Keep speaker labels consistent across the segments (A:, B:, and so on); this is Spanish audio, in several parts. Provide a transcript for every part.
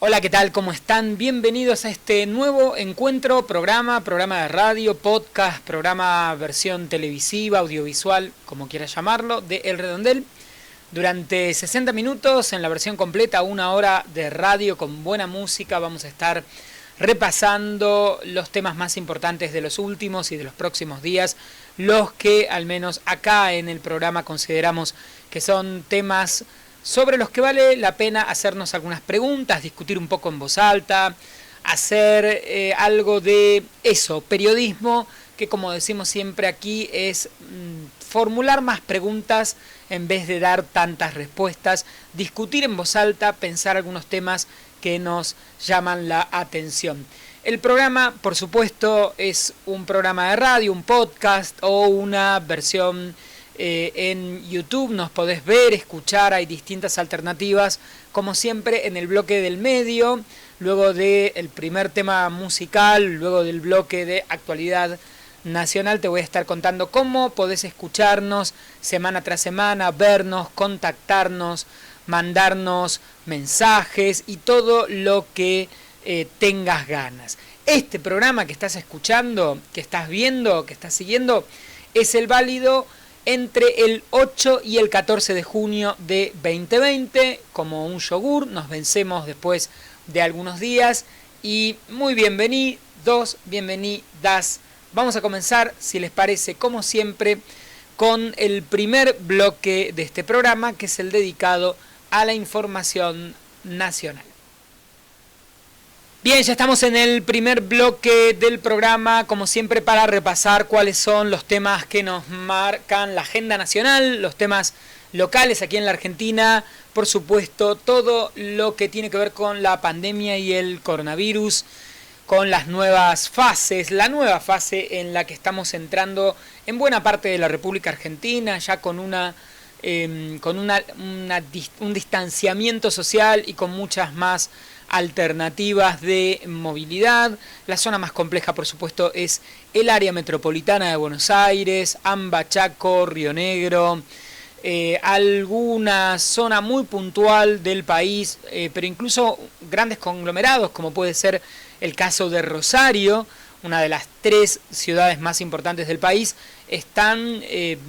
A: Hola, ¿qué tal? ¿Cómo están? Bienvenidos a este nuevo encuentro, programa de radio, podcast, programa versión televisiva, audiovisual, como quieras llamarlo, de El Redondel. Durante 60 minutos en la versión completa, 1 hora de radio con buena música, vamos a estar repasando los temas más importantes de los últimos y de los próximos días, los que al menos acá en el programa consideramos que son temas sobre los que vale la pena hacernos algunas preguntas, discutir un poco en voz alta, hacer algo de eso, periodismo, que como decimos siempre aquí es formular más preguntas en vez de dar tantas respuestas, discutir en voz alta, pensar algunos temas que nos llaman la atención. El programa, por supuesto, es un programa de radio, un podcast o una versión en YouTube. Nos podés ver, escuchar, hay distintas alternativas, como siempre en el bloque del medio, luego del primer tema musical, luego del bloque de actualidad nacional, te voy a estar contando cómo podés escucharnos semana tras semana, vernos, contactarnos, mandarnos mensajes y todo lo que tengas ganas. Este programa que estás escuchando, que estás viendo, que estás siguiendo, es el válido entre el 8 y el 14 de junio de 2020, como un yogur, nos vencemos después de algunos días y muy bienvenidos, bienvenidas. Vamos a comenzar, si les parece, como siempre, con el primer bloque de este programa, que es el dedicado a la información nacional. Bien, ya estamos en el primer bloque del programa, como siempre, para repasar cuáles son los temas que nos marcan la agenda nacional, los temas locales aquí en la Argentina, por supuesto, todo lo que tiene que ver con la pandemia y el coronavirus, con las nuevas fases, la nueva fase en la que estamos entrando en buena parte de la República Argentina, ya con un distanciamiento social y con muchas más alternativas de movilidad. La zona más compleja, por supuesto, es el área metropolitana de Buenos Aires, AMBA, Chaco, Río Negro, alguna zona muy puntual del país, pero incluso grandes conglomerados, como puede ser el caso de Rosario, una de las 3 ciudades más importantes del país, están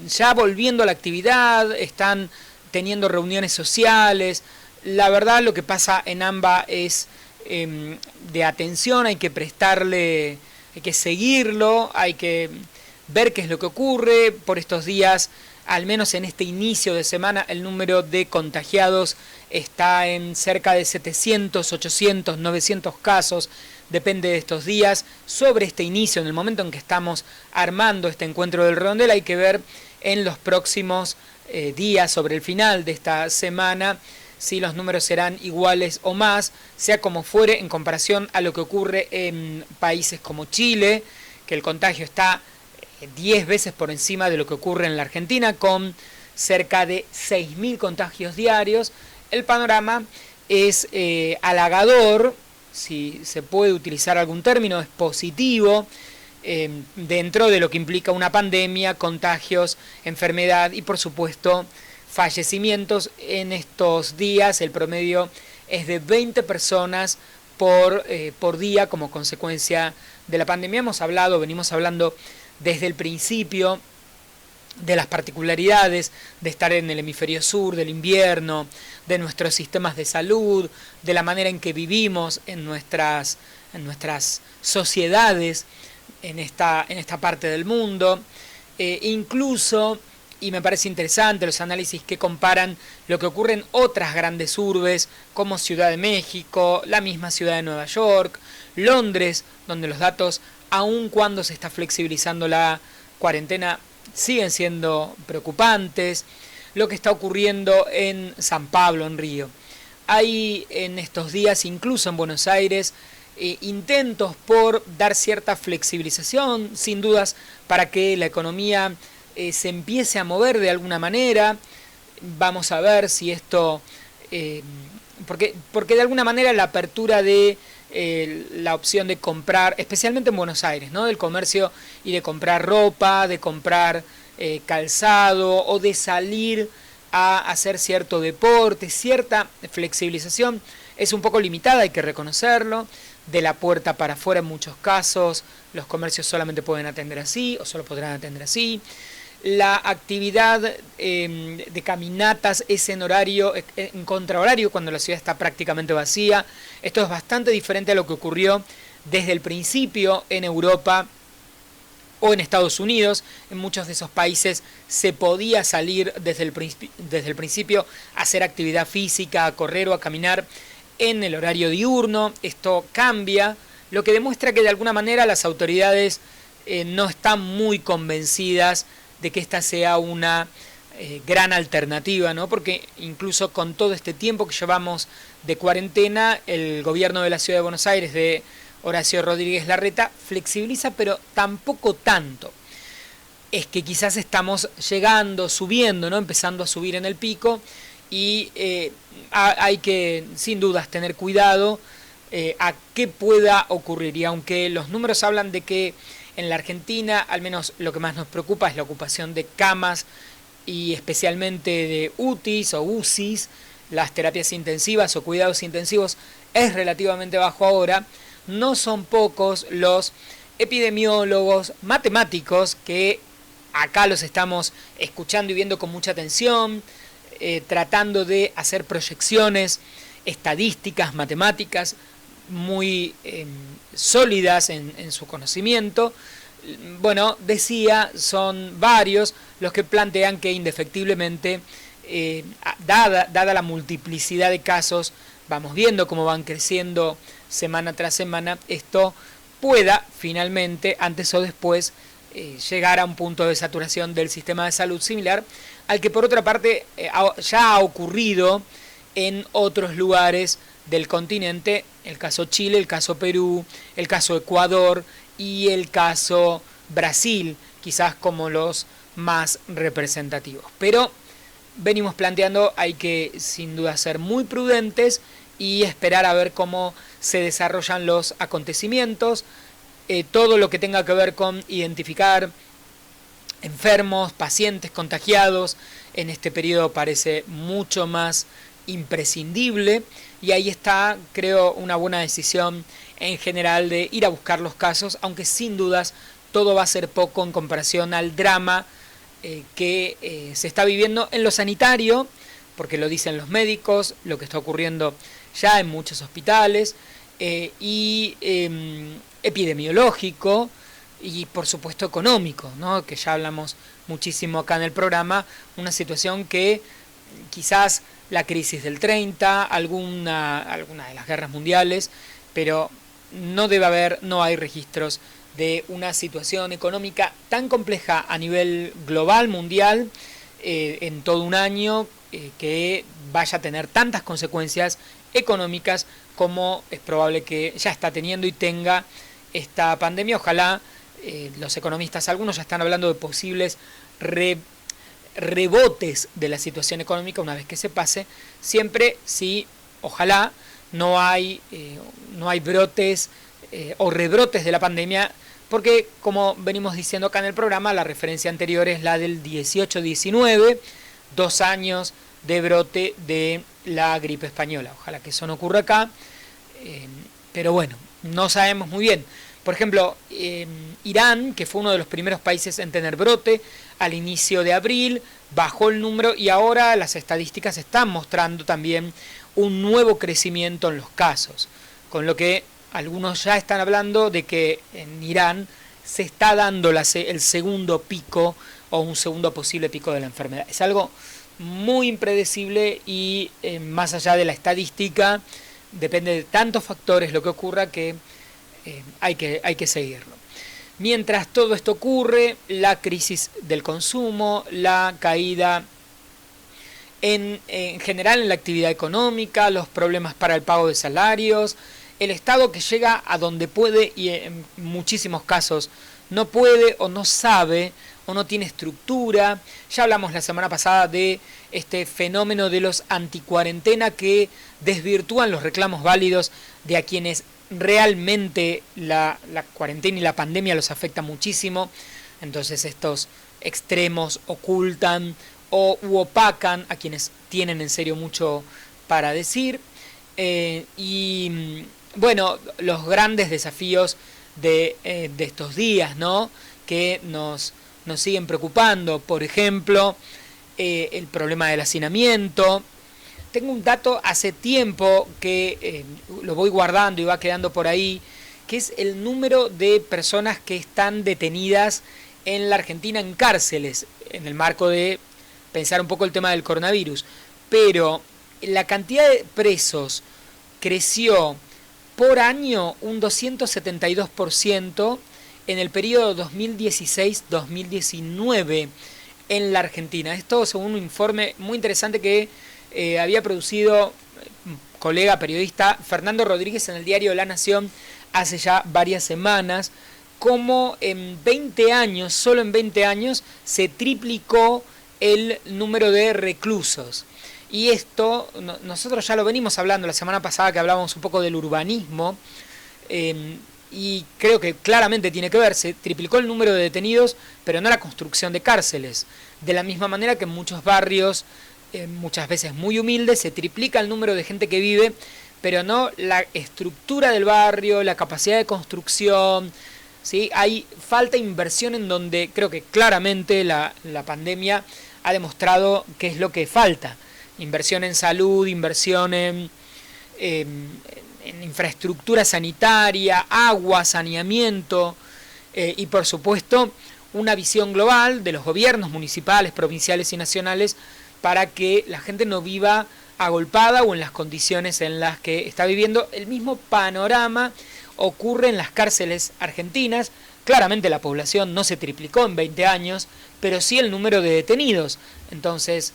A: ya volviendo a la actividad, están teniendo reuniones sociales. La verdad, lo que pasa en AMBA es de atención, hay que prestarle, hay que seguirlo, hay que ver qué es lo que ocurre. Por estos días, al menos en este inicio de semana, el número de contagiados está en cerca de 700, 800, 900 casos, depende de estos días. Sobre este inicio, en el momento en que estamos armando este encuentro del Redondel, hay que ver en los próximos días, sobre el final de esta semana, si los números serán iguales o más, sea como fuere, en comparación a lo que ocurre en países como Chile, que el contagio está 10 veces por encima de lo que ocurre en la Argentina, con cerca de 6.000 contagios diarios. El panorama es halagador, si se puede utilizar algún término, es positivo, dentro de lo que implica una pandemia, contagios, enfermedad y por supuesto fallecimientos. En estos días el promedio es de 20 personas por día como consecuencia de la pandemia. Venimos hablando desde el principio de las particularidades de estar en el hemisferio sur, del invierno, de nuestros sistemas de salud, de la manera en que vivimos en nuestras sociedades en esta parte del mundo, incluso. Y me parece interesante los análisis que comparan lo que ocurre en otras grandes urbes como Ciudad de México, la misma ciudad de Nueva York, Londres, donde los datos, aun cuando se está flexibilizando la cuarentena, siguen siendo preocupantes. Lo que está ocurriendo en San Pablo, en Río. Hay en estos días, incluso en Buenos Aires, intentos por dar cierta flexibilización, sin dudas, para que la economía se empiece a mover de alguna manera. Vamos a ver si esto, porque de alguna manera la apertura de la opción de comprar, especialmente en Buenos Aires, ¿no? Del comercio y de comprar ropa, de comprar calzado o de salir a hacer cierto deporte, cierta flexibilización, es un poco limitada, hay que reconocerlo, de la puerta para afuera en muchos casos, los comercios solamente pueden atender así o solo podrán atender así. La actividad de caminatas es en horario, en contrahorario, cuando la ciudad está prácticamente vacía. Esto es bastante diferente a lo que ocurrió desde el principio en Europa o en Estados Unidos. En muchos de esos países se podía salir desde el principio a hacer actividad física, a correr o a caminar en el horario diurno. Esto cambia, lo que demuestra que de alguna manera las autoridades no están muy convencidas de que esta sea una gran alternativa, ¿no? Porque incluso con todo este tiempo que llevamos de cuarentena, el gobierno de la Ciudad de Buenos Aires, de Horacio Rodríguez Larreta, flexibiliza, pero tampoco tanto. Es que quizás estamos llegando, subiendo, ¿no? Empezando a subir en el pico, y hay que, sin dudas, tener cuidado a qué pueda ocurrir. Y aunque los números hablan de que en la Argentina, al menos lo que más nos preocupa es la ocupación de camas y especialmente de UTIs o UCIs, las terapias intensivas o cuidados intensivos, es relativamente bajo ahora. No son pocos los epidemiólogos, matemáticos, que acá los estamos escuchando y viendo con mucha atención, tratando de hacer proyecciones estadísticas, matemáticas, muy sólidas en su conocimiento. Bueno, decía, son varios los que plantean que indefectiblemente, dada la multiplicidad de casos, vamos viendo cómo van creciendo semana tras semana, esto pueda finalmente, antes o después, llegar a un punto de saturación del sistema de salud similar al que por otra parte ya ha ocurrido en otros lugares del continente, el caso Chile, el caso Perú, el caso Ecuador y el caso Brasil, quizás como los más representativos. Pero venimos planteando, hay que sin duda ser muy prudentes y esperar a ver cómo se desarrollan los acontecimientos, todo lo que tenga que ver con identificar enfermos, pacientes contagiados, en este periodo parece mucho más imprescindible, y ahí está, creo, una buena decisión en general de ir a buscar los casos, aunque sin dudas todo va a ser poco en comparación al drama que se está viviendo en lo sanitario, porque lo dicen los médicos, lo que está ocurriendo ya en muchos hospitales, y epidemiológico y por supuesto económico, ¿no? Que ya hablamos muchísimo acá en el programa, una situación que quizás la crisis del 30, alguna de las guerras mundiales, pero no hay registros de una situación económica tan compleja a nivel global, mundial, en todo un año, que vaya a tener tantas consecuencias económicas como es probable que ya está teniendo y tenga esta pandemia. Ojalá, los economistas, algunos ya están hablando de posibles rebotes de la situación económica una vez que se pase, siempre si, ojalá, no hay brotes o rebrotes de la pandemia, porque como venimos diciendo acá en el programa, la referencia anterior es la del 18-19, 2 años de brote de la gripe española. Ojalá que eso no ocurra acá, pero bueno, no sabemos muy bien. Por ejemplo, Irán, que fue uno de los primeros países en tener brote, al inicio de abril bajó el número y ahora las estadísticas están mostrando también un nuevo crecimiento en los casos, con lo que algunos ya están hablando de que en Irán se está dando el segundo pico o un segundo posible pico de la enfermedad. Es algo muy impredecible y más allá de la estadística, depende de tantos factores lo que ocurra que hay que seguirlo. Mientras todo esto ocurre, la crisis del consumo, la caída en general en la actividad económica, los problemas para el pago de salarios, el Estado que llega a donde puede y en muchísimos casos no puede o no sabe o no tiene estructura. Ya hablamos la semana pasada de este fenómeno de los anticuarentena que desvirtúan los reclamos válidos de a quienes realmente la cuarentena y la pandemia los afecta muchísimo. Entonces estos extremos ocultan u opacan a quienes tienen en serio mucho para decir. Bueno, los grandes desafíos de estos días, ¿no? Que nos siguen preocupando. Por ejemplo, el problema del hacinamiento. Tengo un dato hace tiempo que lo voy guardando y va quedando por ahí, que es el número de personas que están detenidas en la Argentina en cárceles, en el marco de pensar un poco el tema del coronavirus. Pero la cantidad de presos creció por año un 272% en el periodo 2016-2019 en la Argentina. Esto según un informe muy interesante que había producido un colega periodista Fernando Rodríguez en el diario La Nación hace ya varias semanas, como en 20 años, solo en 20 años, se triplicó el número de reclusos. Y esto, nosotros ya lo venimos hablando la semana pasada que hablábamos un poco del urbanismo, y creo que claramente tiene que ver, se triplicó el número de detenidos, pero no la construcción de cárceles. De la misma manera que en muchos barrios, muchas veces muy humildes, se triplica el número de gente que vive, pero no la estructura del barrio, la capacidad de construcción, ¿sí? Hay falta de inversión en donde creo que claramente la pandemia ha demostrado qué es lo que falta. Inversión en salud, inversión en infraestructura sanitaria, agua, saneamiento y por supuesto una visión global de los gobiernos municipales, provinciales y nacionales para que la gente no viva agolpada o en las condiciones en las que está viviendo. El mismo panorama ocurre en las cárceles argentinas. Claramente la población no se triplicó en 20 años, pero sí el número de detenidos. Entonces,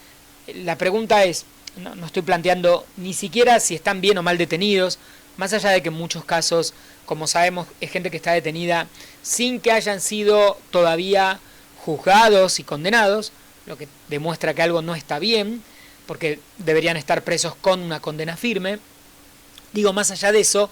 A: la pregunta es, no estoy planteando ni siquiera si están bien o mal detenidos, más allá de que en muchos casos, como sabemos, es gente que está detenida sin que hayan sido todavía juzgados y condenados, lo que demuestra que algo no está bien, porque deberían estar presos con una condena firme. Digo, más allá de eso,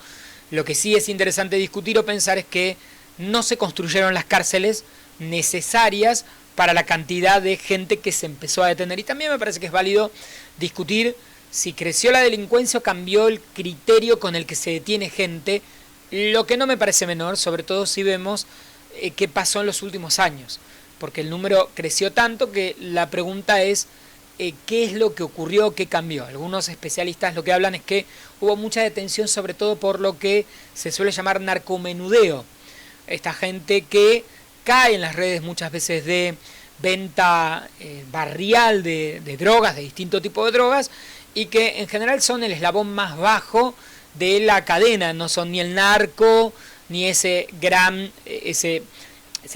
A: lo que sí es interesante discutir o pensar es que no se construyeron las cárceles necesarias para la cantidad de gente que se empezó a detener. Y también me parece que es válido discutir si creció la delincuencia o cambió el criterio con el que se detiene gente, lo que no me parece menor, sobre todo si vemos qué pasó en los últimos años, porque el número creció tanto que la pregunta es qué es lo que ocurrió, qué cambió. Algunos especialistas lo que hablan es que hubo mucha detención, sobre todo por lo que se suele llamar narcomenudeo. Esta gente que cae en las redes muchas veces de venta barrial de drogas, de distinto tipo de drogas, y que en general son el eslabón más bajo de la cadena, no son ni el narco, ni ese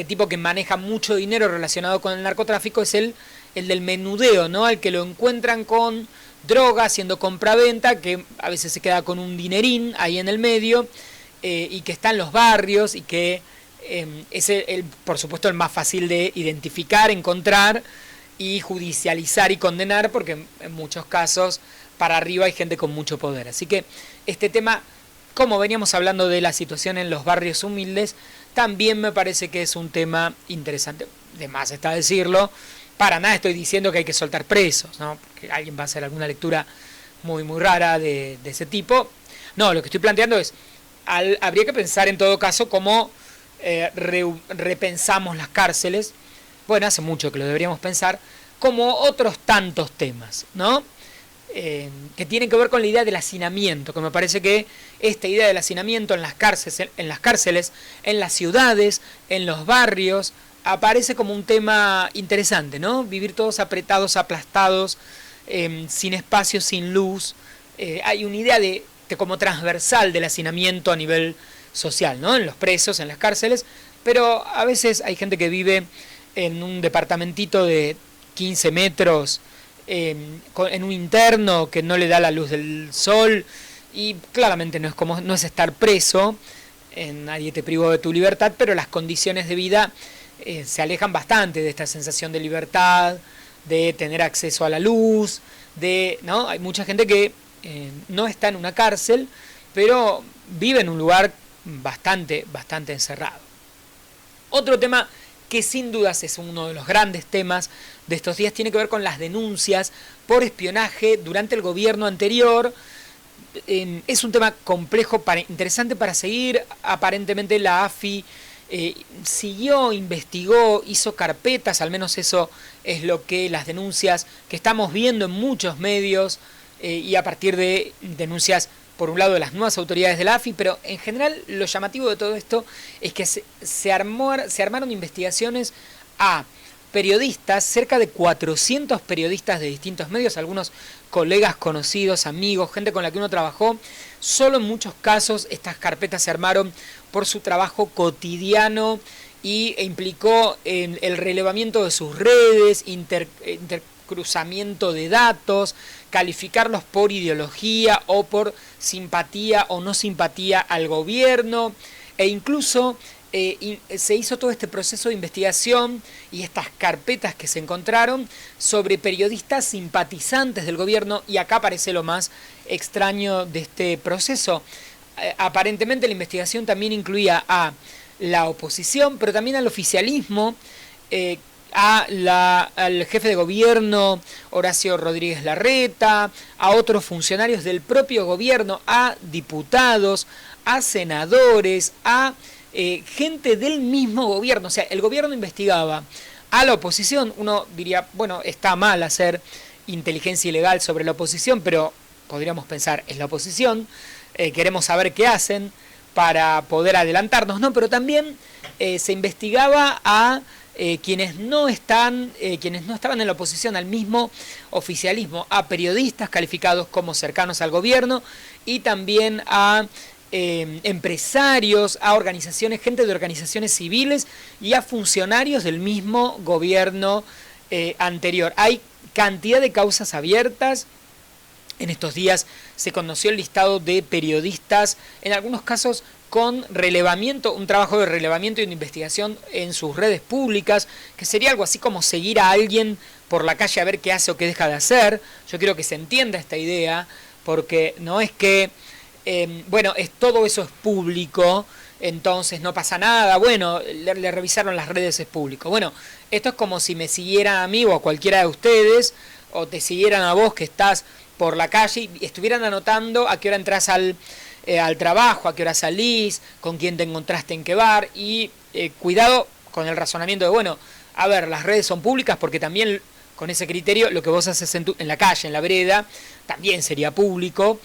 A: tipo que maneja mucho dinero relacionado con el narcotráfico, es el del menudeo, ¿no? Al que lo encuentran con droga, haciendo compra-venta, que a veces se queda con un dinerín ahí en el medio, y que está en los barrios, y que es por supuesto el más fácil de identificar, encontrar y judicializar y condenar, porque en muchos casos para arriba hay gente con mucho poder. Así que este tema, como veníamos hablando de la situación en los barrios humildes, también me parece que es un tema interesante. De más está decirlo, para nada estoy diciendo que hay que soltar presos, ¿no? Porque alguien va a hacer alguna lectura muy muy rara de ese tipo. No, lo que estoy planteando es, habría que pensar en todo caso cómo repensamos las cárceles. Bueno, hace mucho que lo deberíamos pensar, como otros tantos temas, ¿no? Que tienen que ver con la idea del hacinamiento, que me parece que esta idea del hacinamiento en las cárceles, en las ciudades, en los barrios, aparece como un tema interesante, ¿no? Vivir todos apretados, aplastados, sin espacio, sin luz. Hay una idea de como transversal del hacinamiento a nivel social, ¿no? En los presos, en las cárceles, pero a veces hay gente que vive en un departamentito de 15 metros, en un interno que no le da la luz del sol, y claramente no es estar preso, nadie te privó de tu libertad, pero las condiciones de vida se alejan bastante de esta sensación de libertad, de tener acceso a la luz, ¿no? Hay mucha gente que no está en una cárcel, pero vive en un lugar bastante encerrado. Otro tema que sin dudas es uno de los grandes temas de estos días tiene que ver con las denuncias por espionaje durante el gobierno anterior, es un tema complejo, interesante para seguir. Aparentemente la AFI siguió, investigó, hizo carpetas, al menos eso es lo que las denuncias que estamos viendo en muchos medios, y a partir de denuncias, por un lado, de las nuevas autoridades de la AFI, pero en general lo llamativo de todo esto es que se armaron investigaciones a periodistas, cerca de 400 periodistas de distintos medios, algunos colegas conocidos, amigos, gente con la que uno trabajó. Solo en muchos casos estas carpetas se armaron por su trabajo cotidiano e implicó en el relevamiento de sus redes, intercruzamiento de datos, calificarlos por ideología o por simpatía o no simpatía al gobierno, e incluso se hizo todo este proceso de investigación y estas carpetas que se encontraron sobre periodistas simpatizantes del gobierno, y acá aparece lo más extraño de este proceso. Aparentemente la investigación también incluía a la oposición, pero también al oficialismo, al jefe de gobierno Horacio Rodríguez Larreta, a otros funcionarios del propio gobierno, a diputados, a senadores, a gente del mismo gobierno. O sea, el gobierno investigaba a la oposición. Uno diría, bueno, está mal hacer inteligencia ilegal sobre la oposición, pero podríamos pensar, es la oposición, queremos saber qué hacen para poder adelantarnos, ¿no? Pero también se investigaba a quienes no estaban en la oposición, al mismo oficialismo, a periodistas calificados como cercanos al gobierno, y también a empresarios, a organizaciones, gente de organizaciones civiles y a funcionarios del mismo gobierno anterior. Hay cantidad de causas abiertas. En estos días se conoció el listado de periodistas, en algunos casos con relevamiento, un trabajo de relevamiento y de investigación en sus redes públicas, que sería algo así como seguir a alguien por la calle a ver qué hace o qué deja de hacer. Yo quiero que se entienda esta idea, porque no es que todo eso es público, entonces no pasa nada. Bueno, le revisaron las redes, es público. Bueno, esto es como si me siguieran a mí o a cualquiera de ustedes, o te siguieran a vos que estás por la calle y estuvieran anotando a qué hora entras al trabajo, a qué hora salís, con quién te encontraste en qué bar. Y cuidado con el razonamiento de, bueno, a ver, las redes son públicas, porque también con ese criterio lo que vos haces en la calle, en la vereda, también sería público.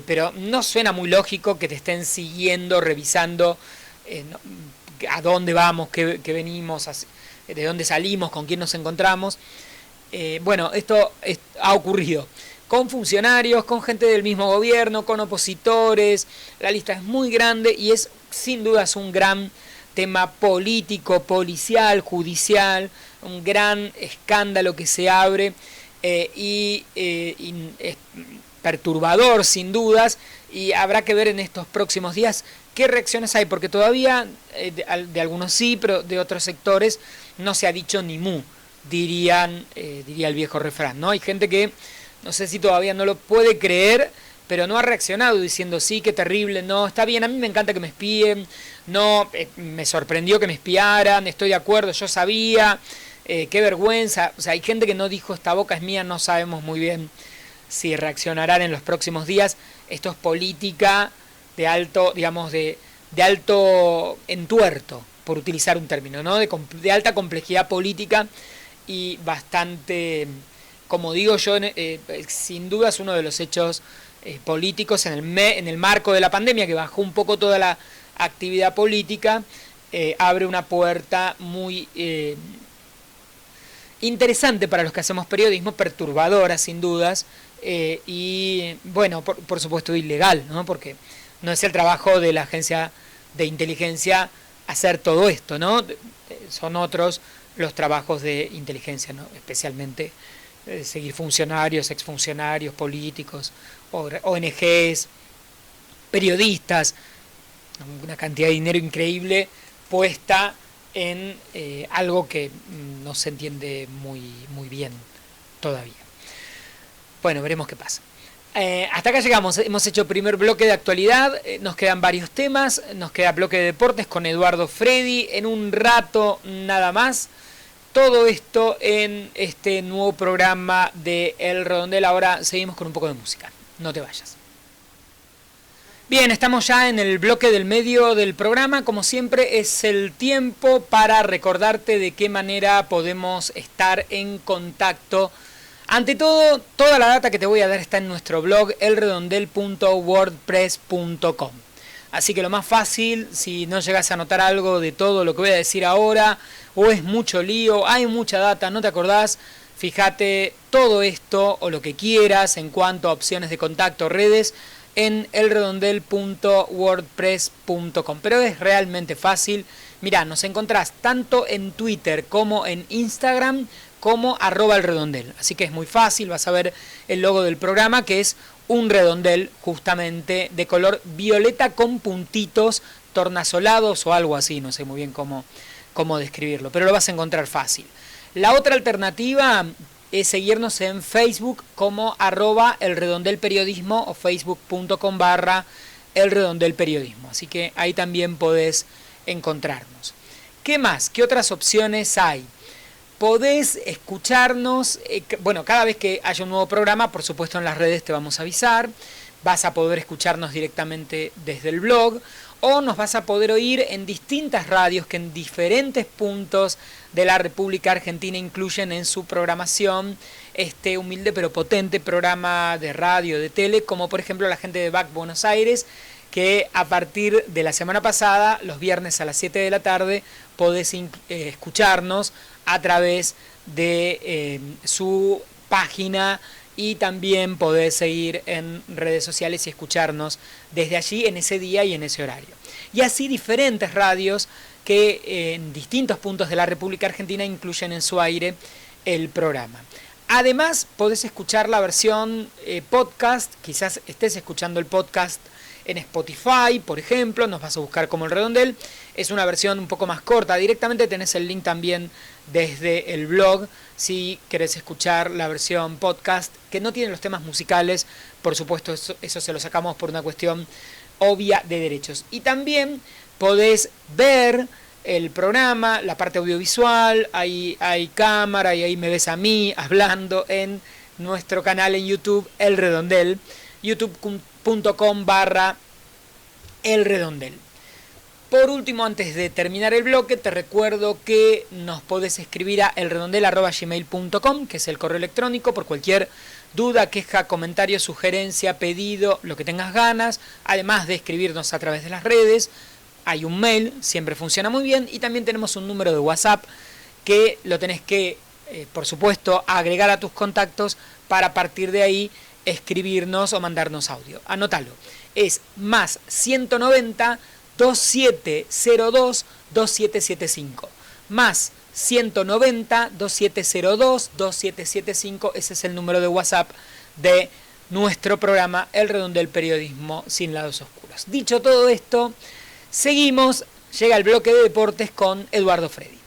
A: Pero no suena muy lógico que te estén siguiendo, revisando a dónde vamos, qué venimos, de dónde salimos, con quién nos encontramos. Esto ha ocurrido con funcionarios, con gente del mismo gobierno, con opositores. La lista es muy grande y es sin dudas un gran tema político, policial, judicial, un gran escándalo que se abre y es perturbador sin dudas, y habrá que ver en estos próximos días qué reacciones hay, porque todavía de algunos sí, pero de otros sectores no se ha dicho ni mu, diría el viejo refrán, ¿no? Hay gente que no sé si todavía no lo puede creer, pero no ha reaccionado diciendo sí, qué terrible, no, está bien, a mí me encanta que me espíen, no, me sorprendió que me espiaran, estoy de acuerdo, yo sabía, qué vergüenza. O sea, hay gente que no dijo esta boca es mía, no sabemos muy bien si reaccionarán en los próximos días. Esto es política de alto, digamos, de alto entuerto, por utilizar un término, ¿no? De alta complejidad política y bastante, como digo yo, sin duda es uno de los hechos políticos en el marco de la pandemia, que bajó un poco toda la actividad política, abre una puerta muy interesante para los que hacemos periodismo, perturbadora sin dudas, y bueno, por supuesto ilegal, ¿no? Porque no es el trabajo de la agencia de inteligencia hacer todo esto, ¿no? Son otros los trabajos de inteligencia, ¿no? Especialmente seguir funcionarios, exfuncionarios, políticos, ONGs, periodistas, una cantidad de dinero increíble puesta en algo que no se entiende muy bien todavía. Bueno, veremos qué pasa. Hasta acá llegamos, hemos hecho primer bloque de actualidad, nos quedan varios temas, nos queda bloque de deportes con Eduardo Fredi, en un rato nada más. Todo esto en este nuevo programa de El Redondel. Ahora seguimos con un poco de música, no te vayas. Bien, estamos ya en el bloque del medio del programa. Como siempre, es el tiempo para recordarte de qué manera podemos estar en contacto. Ante todo, toda la data que te voy a dar está en nuestro blog elredondel.wordpress.com. Así que lo más fácil, si no llegas a anotar algo de todo lo que voy a decir ahora, o es mucho lío, hay mucha data, no te acordás, fíjate todo esto o lo que quieras en cuanto a opciones de contacto, redes, en elredondel.wordpress.com. Pero es realmente fácil. Mirá, nos encontrás tanto en Twitter como en Instagram como @elredondel. Así que es muy fácil, vas a ver el logo del programa, que es un redondel justamente de color violeta con puntitos tornasolados o algo así, no sé muy bien cómo describirlo, pero lo vas a encontrar fácil. La otra alternativa es seguirnos en Facebook como @elredondelperiodismo o facebook.com/elredondelperiodismo. Así que ahí también podés encontrarnos. ¿Qué más? ¿Qué otras opciones hay? Podés escucharnos, cada vez que haya un nuevo programa, por supuesto en las redes te vamos a avisar. Vas a poder escucharnos directamente desde el blog o nos vas a poder oír en distintas radios que en diferentes puntos de la República Argentina incluyen en su programación este humilde pero potente programa de radio, de tele, como por ejemplo la gente de BAC Buenos Aires, que a partir de la semana pasada, los viernes a las 7 de la tarde, podés escucharnos a través de su página y también podés seguir en redes sociales y escucharnos desde allí en ese día y en ese horario. Y así diferentes radios que en distintos puntos de la República Argentina incluyen en su aire el programa. Además, podés escuchar la versión podcast, quizás estés escuchando el podcast en Spotify, por ejemplo, nos vas a buscar como El Redondel. Es una versión un poco más corta, directamente tenés el link también desde el blog, si querés escuchar la versión podcast, que no tiene los temas musicales, por supuesto, eso se lo sacamos por una cuestión obvia de derechos. Y también podés ver el programa, la parte audiovisual, hay cámara y ahí me ves a mí hablando en nuestro canal en YouTube, El Redondel, youtube.com/elredondel. Por último, antes de terminar el bloque, te recuerdo que nos podés escribir a elredondel@gmail.com, que es el correo electrónico, por cualquier duda, queja, comentario, sugerencia, pedido, lo que tengas ganas, además de escribirnos a través de las redes. Hay un mail, siempre funciona muy bien, y también tenemos un número de WhatsApp que lo tenés que, por supuesto, agregar a tus contactos para a partir de ahí escribirnos o mandarnos audio. Anótalo. Es más 190 2702 2775. Más 190 2702 2775. Ese es el número de WhatsApp de nuestro programa El Redondel Periodismo sin lados oscuros. Dicho todo esto, seguimos. Llega el bloque de deportes con Eduardo Fredi.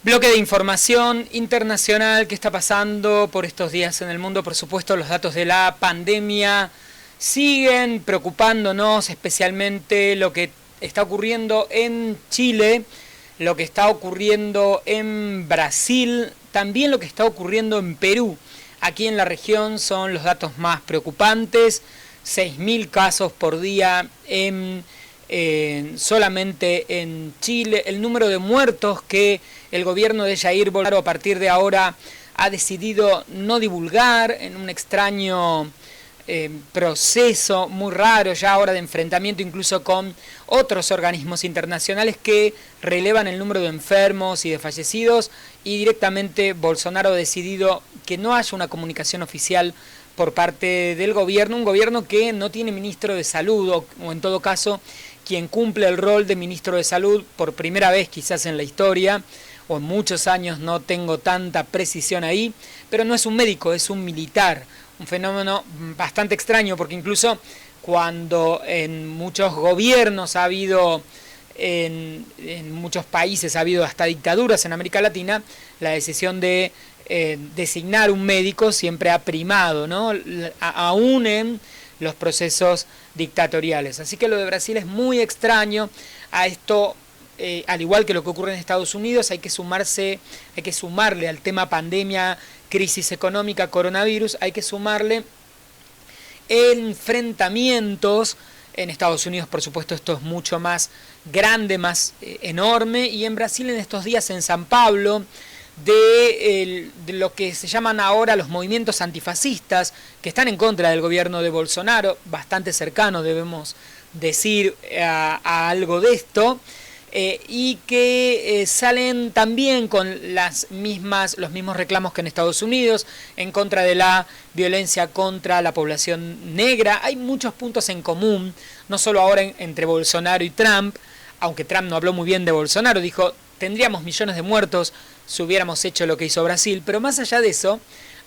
A: Bloque de información internacional que está pasando por estos días en el mundo. Por supuesto, los datos de la pandemia siguen preocupándonos, especialmente lo que está ocurriendo en Chile, lo que está ocurriendo en Brasil, también lo que está ocurriendo en Perú. Aquí en la región son los datos más preocupantes, 6.000 casos por día solamente en Chile. El número de muertos que el gobierno de Jair Bolsonaro a partir de ahora ha decidido no divulgar en un extraño proceso muy raro ya ahora de enfrentamiento incluso con otros organismos internacionales que relevan el número de enfermos y de fallecidos, y directamente Bolsonaro ha decidido que no haya una comunicación oficial por parte del gobierno, un gobierno que no tiene ministro de salud o en todo caso quien cumple el rol de ministro de salud por primera vez quizás en la historia o en muchos años, no tengo tanta precisión ahí, pero no es un médico, es un militar. Un fenómeno bastante extraño porque incluso cuando en muchos gobiernos ha habido, en muchos países ha habido hasta dictaduras en América Latina, la decisión de designar un médico siempre ha primado, ¿no? Aún en los procesos dictatoriales. Así que lo de Brasil es muy extraño. A esto, al igual que lo que ocurre en Estados Unidos, hay que sumarle al tema pandemia, crisis económica, coronavirus, hay que sumarle enfrentamientos. En Estados Unidos, por supuesto, esto es mucho más grande, más enorme, y en Brasil en estos días, en San Pablo, de lo que se llaman ahora los movimientos antifascistas, que están en contra del gobierno de Bolsonaro, bastante cercano, debemos decir, a algo de esto, y que salen también con los mismos reclamos que en Estados Unidos, en contra de la violencia contra la población negra. Hay muchos puntos en común, no solo ahora entre Bolsonaro y Trump, aunque Trump no habló muy bien de Bolsonaro, dijo, tendríamos millones de muertos si hubiéramos hecho lo que hizo Brasil, pero más allá de eso,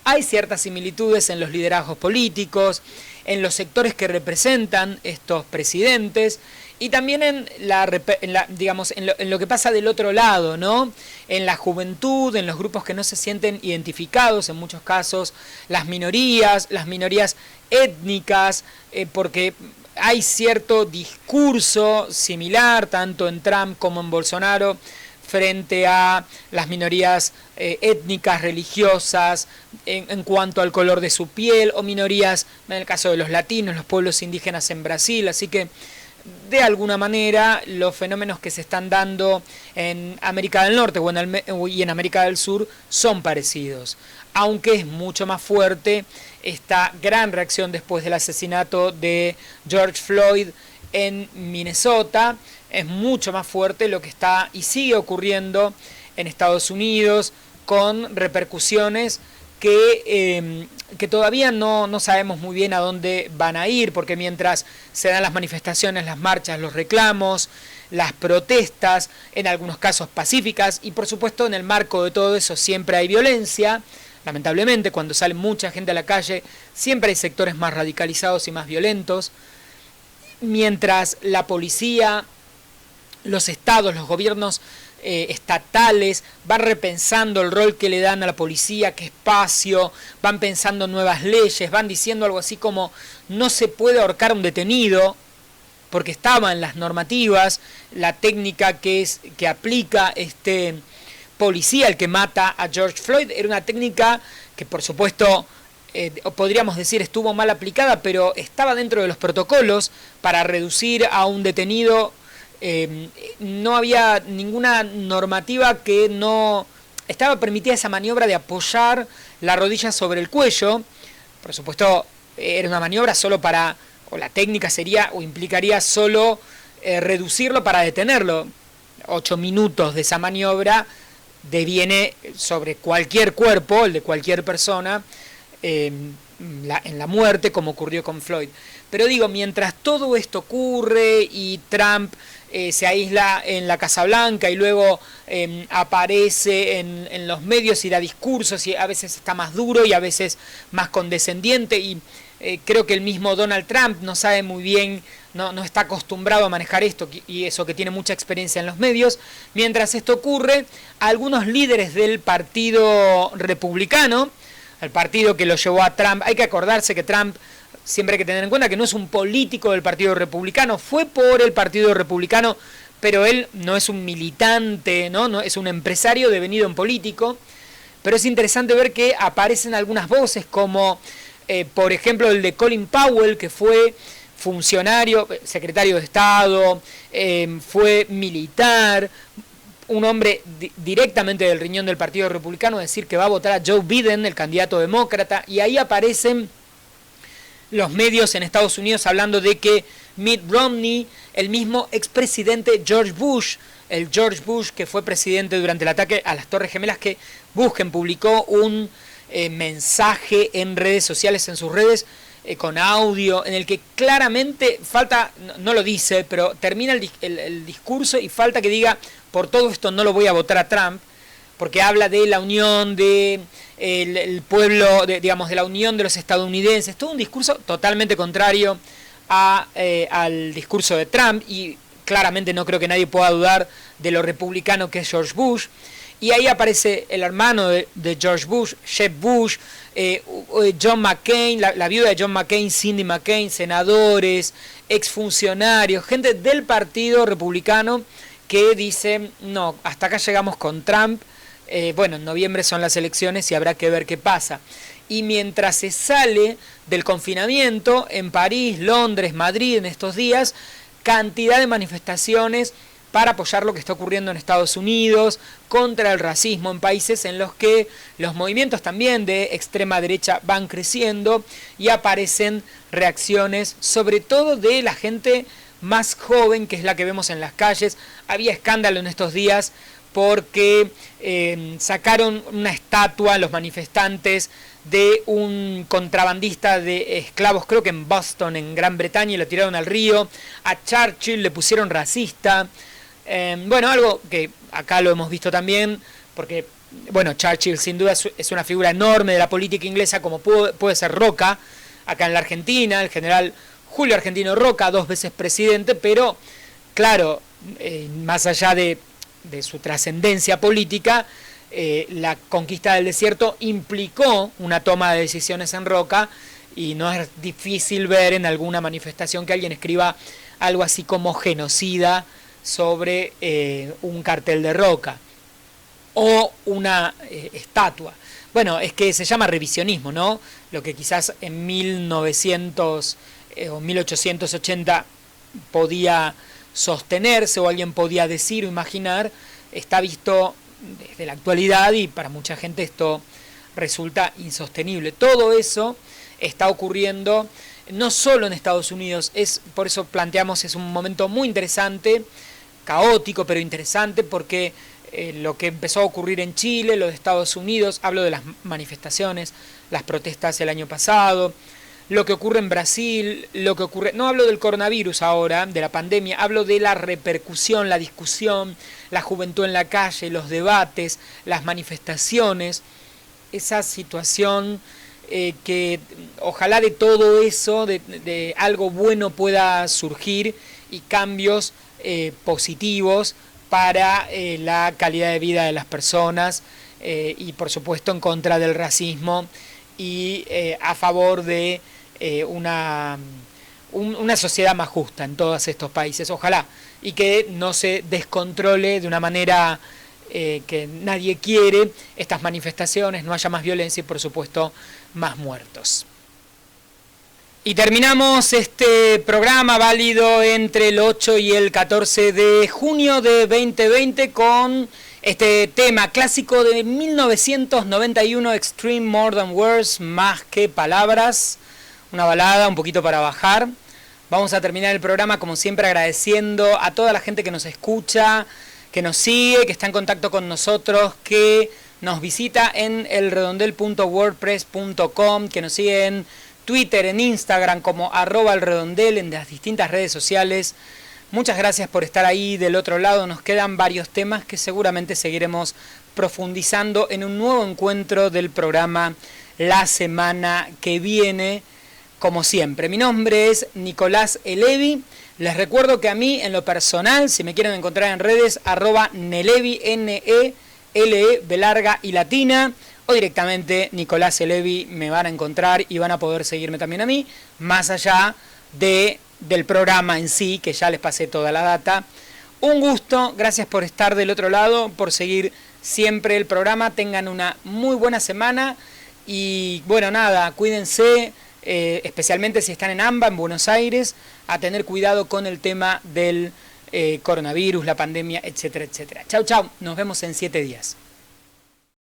A: hay ciertas similitudes en los liderazgos políticos, en los sectores que representan estos presidentes, y también en lo que pasa del otro lado, ¿no? En la juventud, en los grupos que no se sienten identificados, en muchos casos, las minorías étnicas, porque hay cierto discurso similar, tanto en Trump como en Bolsonaro, frente a las minorías étnicas, religiosas, en cuanto al color de su piel, o minorías, en el caso de los latinos, los pueblos indígenas en Brasil. Así que, de alguna manera, los fenómenos que se están dando en América del Norte y en América del Sur son parecidos, aunque es mucho más fuerte esta gran reacción después del asesinato de George Floyd en Minnesota. Es mucho más fuerte lo que está y sigue ocurriendo en Estados Unidos, con repercusiones que todavía no sabemos muy bien a dónde van a ir, porque mientras se dan las manifestaciones, las marchas, los reclamos, las protestas, en algunos casos pacíficas, y por supuesto en el marco de todo eso siempre hay violencia. Lamentablemente, cuando sale mucha gente a la calle, siempre hay sectores más radicalizados y más violentos. Mientras la policía, los estados, los gobiernos estatales van repensando el rol que le dan a la policía, qué espacio, van pensando nuevas leyes, van diciendo algo así como no se puede ahorcar a un detenido, porque estaba en las normativas la técnica que aplica este policía, el que mata a George Floyd, era una técnica que por supuesto podríamos decir estuvo mal aplicada, pero estaba dentro de los protocolos para reducir a un detenido. No había ninguna normativa que no estaba permitida esa maniobra de apoyar la rodilla sobre el cuello. Por supuesto, era una maniobra solo para, o la técnica sería o implicaría solo reducirlo para detenerlo. 8 minutos de esa maniobra deviene sobre cualquier cuerpo, el de cualquier persona, en la muerte, como ocurrió con Floyd. Pero digo, mientras todo esto ocurre y Trump se aísla en la Casa Blanca y luego aparece en los medios y da discursos, y a veces está más duro y a veces más condescendiente, y creo que el mismo Donald Trump no sabe muy bien, no está acostumbrado a manejar esto, y eso que tiene mucha experiencia en los medios. Mientras esto ocurre, algunos líderes del Partido Republicano, el partido que lo llevó a Trump, hay que acordarse que Trump, siempre hay que tener en cuenta que no es un político del Partido Republicano, fue por el Partido Republicano, pero él no es un militante, no es un empresario devenido en político. Pero es interesante ver que aparecen algunas voces como, por ejemplo, el de Colin Powell, que fue funcionario, secretario de Estado, fue militar, un hombre directamente del riñón del Partido Republicano, decir que va a votar a Joe Biden, el candidato demócrata, y ahí aparecen los medios en Estados Unidos hablando de que Mitt Romney, el mismo expresidente George Bush, el George Bush que fue presidente durante el ataque a las Torres Gemelas, que Busquen publicó un mensaje en redes sociales, en sus redes, con audio, en el que claramente falta, no lo dice, pero termina el discurso y falta que diga, por todo esto no lo voy a votar a Trump, porque habla de la unión de el pueblo, de la unión de los estadounidenses, todo un discurso totalmente contrario al discurso de Trump, y claramente no creo que nadie pueda dudar de lo republicano que es George Bush. Y ahí aparece el hermano de George Bush, Jeb Bush, John McCain, la viuda de John McCain, Cindy McCain, senadores, exfuncionarios, gente del Partido Republicano que dice, no, hasta acá llegamos con Trump. Bueno, en noviembre son las elecciones y habrá que ver qué pasa. y mientras se sale del confinamiento en París, Londres, Madrid en estos días, cantidad de manifestaciones para apoyar lo que está ocurriendo en Estados Unidos, contra el racismo en países en los que los movimientos también de extrema derecha van creciendo y aparecen reacciones, sobre todo de la gente más joven, que es la que vemos en las calles. Había escándalo en estos días porque sacaron una estatua los manifestantes de un contrabandista de esclavos, creo que en Boston, en Gran Bretaña, y lo tiraron al río. A Churchill le pusieron racista. Bueno, algo que acá lo hemos visto también, porque bueno, Churchill sin duda es una figura enorme de la política inglesa, como puede ser Roca, acá en la Argentina, el general Julio Argentino Roca, 2 veces presidente, pero claro, más allá de su trascendencia política, la conquista del desierto implicó una toma de decisiones en Roca, y no es difícil ver en alguna manifestación que alguien escriba algo así como genocida sobre un cartel de Roca o una estatua. Bueno, es que se llama revisionismo, ¿no? Lo que quizás en 1900 o 1880 podía sostenerse o alguien podía decir o imaginar, está visto desde la actualidad y para mucha gente esto resulta insostenible. Todo eso está ocurriendo no solo en Estados Unidos, por eso planteamos, es un momento muy interesante, caótico pero interesante, porque lo que empezó a ocurrir en Chile, lo de Estados Unidos, hablo de las manifestaciones, las protestas el año pasado, lo que ocurre en Brasil, lo que ocurre, no hablo del coronavirus ahora, de la pandemia, hablo de la repercusión, la discusión, la juventud en la calle, los debates, las manifestaciones, esa situación que ojalá de todo eso, de algo bueno pueda surgir y cambios positivos para la calidad de vida de las personas y por supuesto en contra del racismo y a favor de una sociedad más justa en todos estos países, ojalá, y que no se descontrole de una manera que nadie quiere estas manifestaciones, no haya más violencia y por supuesto más muertos. Y terminamos este programa válido entre el 8 y el 14 de junio de 2020 con este tema clásico de 1991, Extreme More Than Words, más que palabras, una balada un poquito para bajar. Vamos a terminar el programa como siempre agradeciendo a toda la gente que nos escucha, que nos sigue, que está en contacto con nosotros, que nos visita en elredondel.wordpress.com, que nos sigue en Twitter, en Instagram como @elredondel, en las distintas redes sociales. Muchas gracias por estar ahí del otro lado. Nos quedan varios temas que seguramente seguiremos profundizando en un nuevo encuentro del programa la semana que viene, como siempre. Mi nombre es Nicolás Elevi. Les recuerdo que a mí, en lo personal, si me quieren encontrar en redes, @Nelevi, N-E-L-E, B larga y latina, o directamente Nicolás Elevi, me van a encontrar y van a poder seguirme también a mí, más allá del programa en sí, que ya les pasé toda la data. Un gusto, gracias por estar del otro lado, por seguir siempre el programa. Tengan una muy buena semana y bueno, nada, cuídense, especialmente si están en AMBA, en Buenos Aires, a tener cuidado con el tema del coronavirus, la pandemia, etcétera, etcétera. Chau, chau, nos vemos en 7 días.